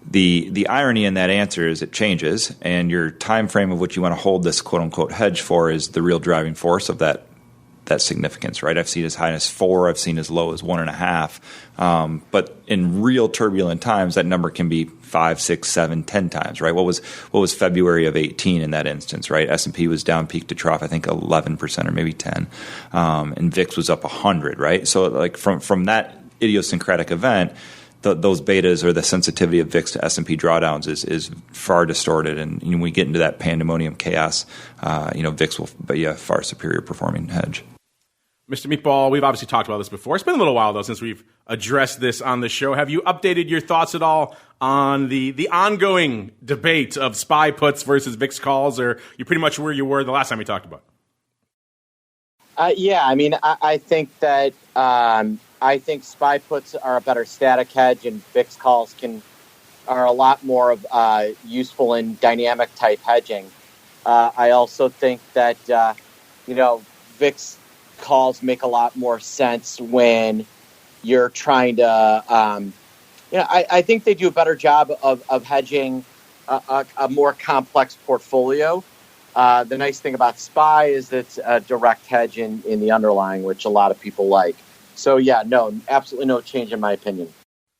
The irony in that answer is it changes, and your time frame of what you want to hold this quote-unquote hedge for is the real driving force of that significance, right? I've seen as high as 4, I've seen as low as 1.5. But in real turbulent times, that number can be 5, 6, 7, 10 times, right? What was February of 18 in that instance, right? S&P was down peak to trough, I think 11% or maybe 10, and VIX was up 100, right? So like from that idiosyncratic event, those betas or the sensitivity of VIX to S&P drawdowns is far distorted, and when we get into that pandemonium chaos, VIX will be a far superior performing hedge. Mr. Meatball, we've obviously talked about this before. It's been a little while, though, since we've addressed this on the show. Have you updated your thoughts at all on the ongoing debate of SPY puts versus VIX calls, or you pretty much where you were the last time we talked about it? Yeah, I mean, I think that I think SPY puts are a better static hedge, and VIX calls are a lot more of useful in dynamic type hedging. I also think that VIX calls make a lot more sense when you're trying to. I think they do a better job of hedging a more complex portfolio. The nice thing about SPY is it's a direct hedge in the underlying, which a lot of people like. So, yeah, no, absolutely no change in my opinion.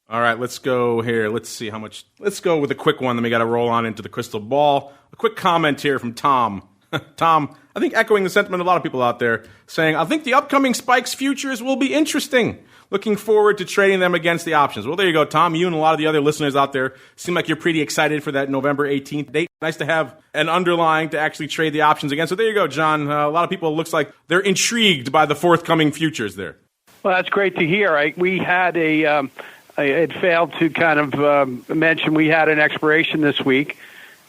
All right, let's go here. Let's see how much. Let's go with a quick one. Then we got to roll on into the crystal ball. A quick comment here from Tom. Tom, I think echoing the sentiment of a lot of people out there, saying, I think the upcoming SPIKES futures will be interesting. Looking forward to trading them against the options. Well, there you go, Tom. You and a lot of the other listeners out there seem like you're pretty excited for that November 18th date. Nice to have an underlying to actually trade the options against. So there you go, John. A lot of people, it looks like they're intrigued by the forthcoming futures there. Well, that's great to hear. We had I had failed to kind of mention we had an expiration this week,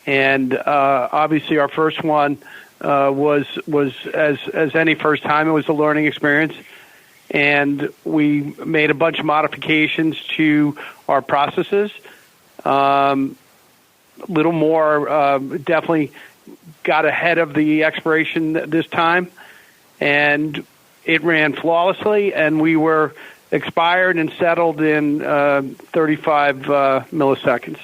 and obviously our first one was as any first time. It was a learning experience, and we made a bunch of modifications to our processes. Little more, definitely got ahead of the expiration this time, and it ran flawlessly, and we were expired and settled in 35 milliseconds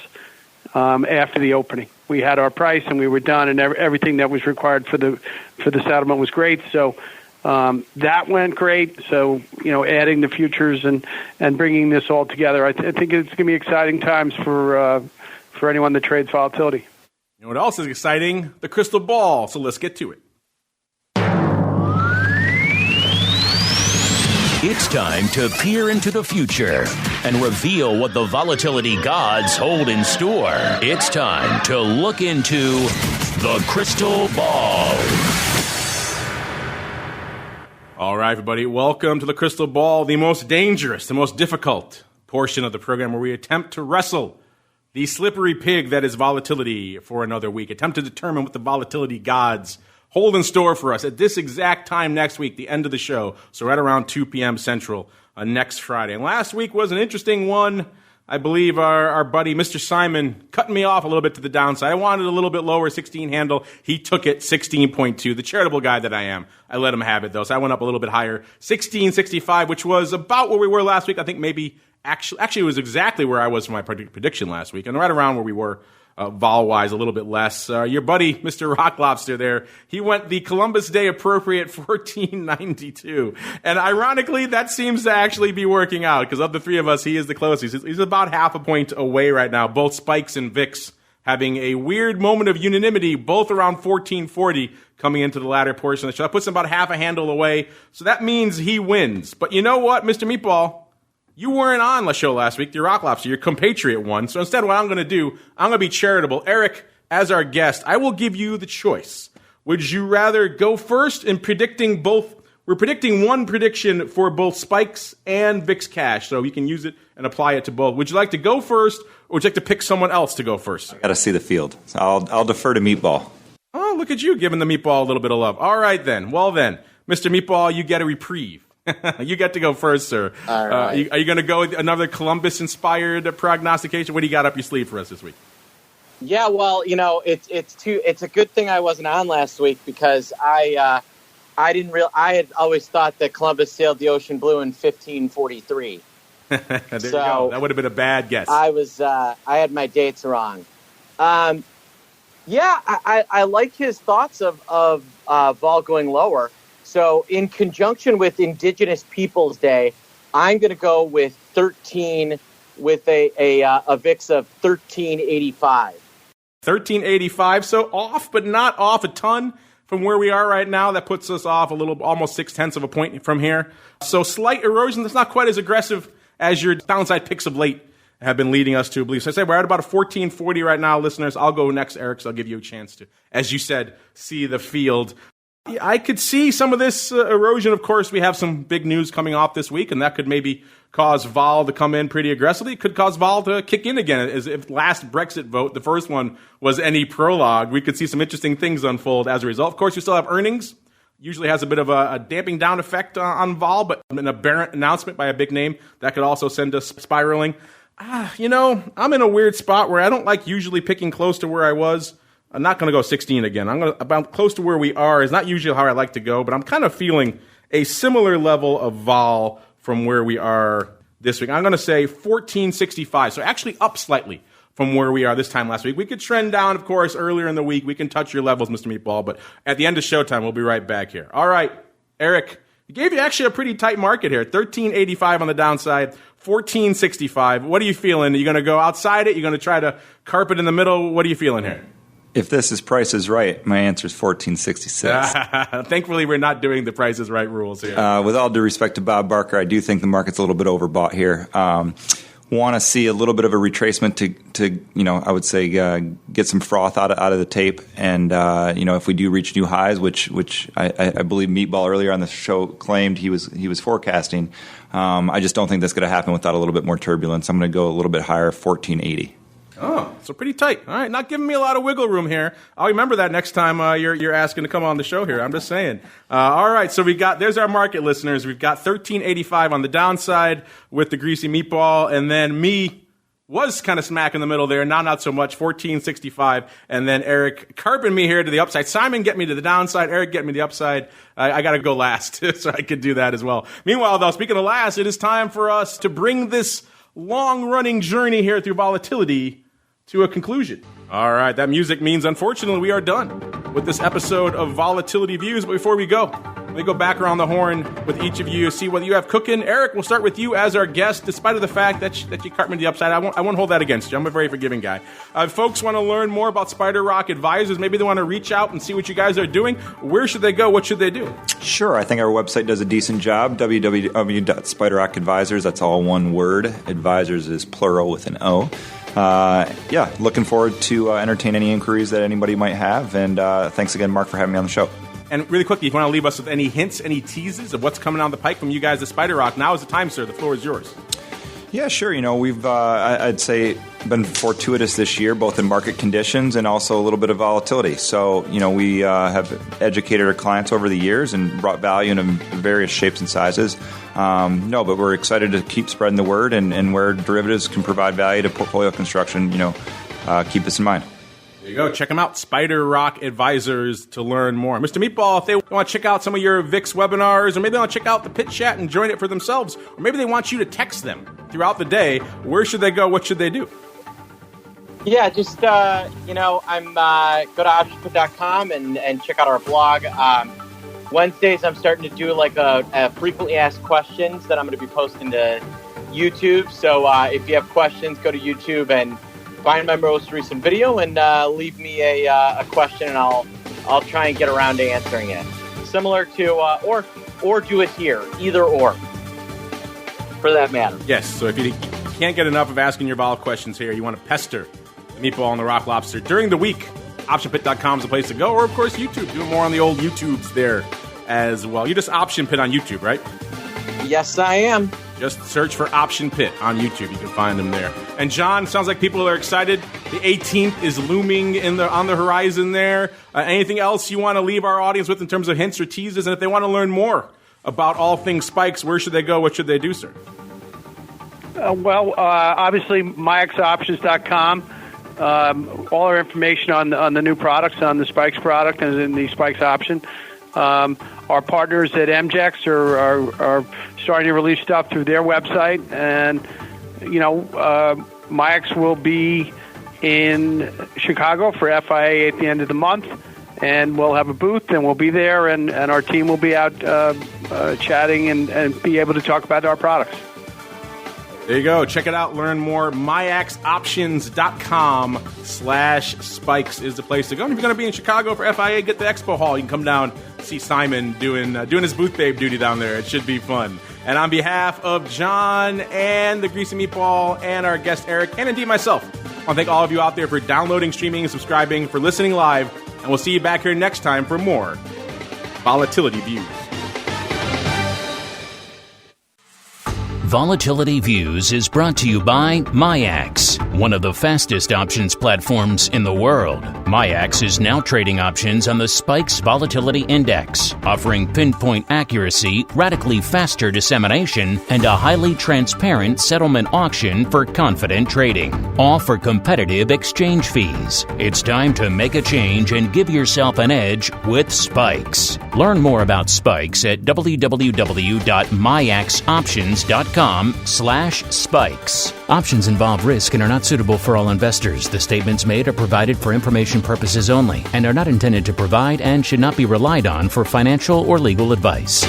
after the opening. We had our price, and we were done, and everything that was required for the settlement was great. So that went great. So, adding the futures and bringing this all together, I think it's going to be exciting times for anyone that trades volatility. You know what else is exciting? The crystal ball. So let's get to it. It's time to peer into the future and reveal what the volatility gods hold in store. It's time to look into the crystal ball. All right, everybody, welcome to the crystal ball, the most dangerous, the most difficult portion of the program where we attempt to wrestle the slippery pig that is volatility for another week. Attempt to determine what the volatility gods hold in store for us at this exact time next week, the end of the show. So right around 2 p.m. Central next Friday. And last week was an interesting one. I believe our buddy, Mr. Simon, cutting me off a little bit to the downside. I wanted a little bit lower 16 handle. He took it 16.2. The charitable guy that I am. I let him have it, though. So I went up a little bit higher, 16.65, which was about where we were last week. I think maybe actually it was exactly where I was for my prediction last week, and right around where we were vol-wise, a little bit less. Your buddy, Mr. Rock Lobster there, he went the Columbus Day appropriate 14.92. And ironically, that seems to actually be working out, because of the three of us, he is the closest. He's about half a point away right now. Both Spikes and VIX having a weird moment of unanimity, both around 1440 coming into the latter portion of the show. That puts him about half a handle away. So that means he wins. But you know what, Mr. Meatball? You weren't on the show last week. Your Rock Lobster, your compatriot won. So instead, what I'm going to do, I'm going to be charitable. Eric, as our guest, I will give you the choice. Would you rather go first in predicting both? We're predicting one prediction for both Spikes and VIX Cash, so you can use it and apply it to both. Would you like to go first, or would you like to pick someone else to go first? I got to see the field. So I'll defer to Meatball. Oh, look at you giving the Meatball a little bit of love. All right, then. Well, then, Mr. Meatball, you get a reprieve. You get to go first, sir. All right. Are you going to go with another Columbus-inspired prognostication? What do you got up your sleeve for us this week? Yeah, well, it's a good thing I wasn't on last week, because I had always thought that Columbus sailed the ocean blue in 1543. There you go. That would have been a bad guess. I had my dates wrong. I like his thoughts of vol going lower. So in conjunction with Indigenous Peoples Day, I'm going to go with 13 with a VIX of 1385. 1385, so off, but not off a ton from where we are right now. That puts us off a little, almost 0.6 of a point from here. So slight erosion. That's not quite as aggressive as your downside picks of late have been leading us to believe. So I say we're at about a 1440 right now, listeners. I'll go next, Eric, so I'll give you a chance to, as you said, see the field. I could see some of this erosion. Of course, we have some big news coming off this week, and that could maybe cause vol to come in pretty aggressively. It could cause vol to kick in again. As if last Brexit vote, the first one, was any prologue, we could see some interesting things unfold as a result. Of course, we still have earnings. Usually has a bit of a damping down effect on vol, but an aberrant announcement by a big name that could also send us spiraling. I'm in a weird spot where I don't like usually picking close to where I was. I'm not going to go 16 again. I'm going to about close to where we are is not usually how I like to go, but I'm kind of feeling a similar level of vol from where we are this week. I'm going to say 1465, so actually up slightly from where we are this time last week. We could trend down, of course, earlier in the week. We can touch your levels, Mr. Meatball, but at the end of showtime, we'll be right back here. All right, Eric, he gave you actually a pretty tight market here. 1385 on the downside, 1465. What are you feeling? Are you going to go outside it? You're going to try to carpet in the middle? What are you feeling here? If this is Price is Right, my answer is 1466. Thankfully, we're not doing the Price is Right rules here. With all due respect to Bob Barker, I do think the market's a little bit overbought here. Want to see a little bit of a retracement to I would say get some froth out of the tape, and if we do reach new highs, which I believe Meatball earlier on the show claimed he was forecasting. I just don't think that's going to happen without a little bit more turbulence. I'm going to go a little bit higher, 1480. Oh, so pretty tight. All right, not giving me a lot of wiggle room here. I'll remember that next time you're asking to come on the show here. I'm just saying. All right, so there's our market listeners. We've got 1385 on the downside with the greasy meatball, and then me was kind of smack in the middle there. Now not so much, 1465, and then Eric carping me here to the upside. Simon get me to the downside. Eric get me to the upside. I got to go last, so I could do that as well. Meanwhile, though, speaking of last, it is time for us to bring this long-running journey here through volatility to a conclusion. All right, that music means, unfortunately, we are done with this episode of Volatility Views. But before we go, let me go back around the horn with each of you, see what you have cooking. Eric, we'll start with you as our guest, despite of the fact that you cart me to the upside. I won't hold that against you. I'm a very forgiving guy. If folks want to learn more about SPIDERROCK Advisors, maybe they want to reach out and see what you guys are doing. Where should they go? What should they do? Sure. I think our website does a decent job, www.SPIDERROCK Advisors. That's all one word. Advisors is plural with an O. Looking forward to entertain any inquiries that anybody might have. And thanks again, Mark, for having me on the show. And really quickly, if you want to leave us with any hints, any teases of what's coming down the pike from you guys at SPIDERROCK, now is the time, sir. The floor is yours. Yeah, sure. We've, I'd say, been fortuitous this year, both in market conditions and also a little bit of volatility. So, we have educated our clients over the years and brought value in various shapes and sizes. But we're excited to keep spreading the word, and where derivatives can provide value to portfolio construction, keep this in mind. There you go. Check them out, SPIDERROCK Advisors, to learn more. Mr. Meatball, if they want to check out some of your VIX webinars, or maybe they want to check out the Pit Chat and join it for themselves, or maybe they want you to text them throughout the day, where should they go? What should they do? Yeah, just, go to optionpit.com and check out our blog. Wednesdays, I'm starting to do like a frequently asked questions that I'm going to be posting to YouTube. So if you have questions, go to YouTube and find my most recent video and leave me a question, and I'll try and get around to answering it. Similar to or do it here, either or, for that matter. Yes. So if you can't get enough of asking your vol questions here, you want to pester the Meatball and the Rock Lobster during the week, OptionPit.com is the place to go, or of course YouTube. Doing more on the old YouTubes there as well. You just Option Pit on YouTube, right? Yes, I am. Just search for Option Pit on YouTube. You can find them there. And John, sounds like people are excited. The 18th is looming on the horizon there. Anything else you want to leave our audience with in terms of hints or teases? And if they want to learn more about all things spikes, where should they go? What should they do, sir? Obviously, MIAXoptions.com. All our information on the new products, on the Spikes product and in the Spikes option. Our partners at MGEX are starting to release stuff through their website, and MIAX will be in Chicago for FIA at the end of the month, and we'll have a booth, and we'll be there, and our team will be out chatting and be able to talk about our products. There you go. Check it out. Learn more. MIAXoptions.com/spikes is the place to go. And if you're going to be in Chicago for FIA, get the expo hall. You can come down, see Simon doing his booth babe duty down there. It should be fun. And on behalf of John and the Greasy Meatball and our guest Eric, and indeed myself, I want to thank all of you out there for downloading, streaming, and subscribing, for listening live. And we'll see you back here next time for more Volatility Views. Volatility Views is brought to you by MIAX, one of the fastest options platforms in the world. MIAX is now trading options on the SPIKES Volatility Index, offering pinpoint accuracy, radically faster dissemination, and a highly transparent settlement auction for confident trading, all for competitive exchange fees. It's time to make a change and give yourself an edge with SPIKES. Learn more about SPIKES at www.miaxoptions.com/spikes. Options involve risk and are not suitable for all investors. The statements made are provided for information purposes only and are not intended to provide and should not be relied on for financial or legal advice.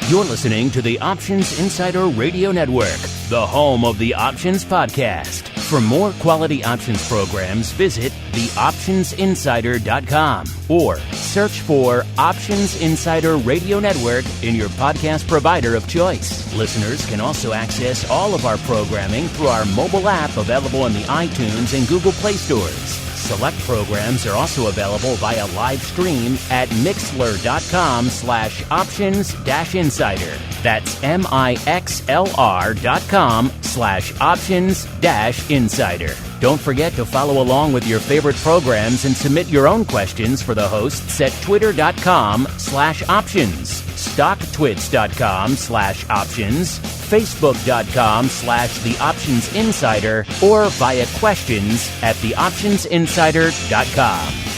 You're listening to the Options Insider Radio Network, the home of the Options Podcast. For more quality options programs, visit theoptionsinsider.com or search for Options Insider Radio Network in your podcast provider of choice. Listeners can also access all of our programming through our mobile app available in the iTunes and Google Play stores. select programs are also available via live stream at mixlr.com/options-insider. That's mixlr.com/options-insider. Don't forget to follow along with your favorite programs and submit your own questions for the hosts at twitter.com/options, stocktwits.com/options, facebook.com/theoptionsinsider, or via questions@theoptionsinsider.com.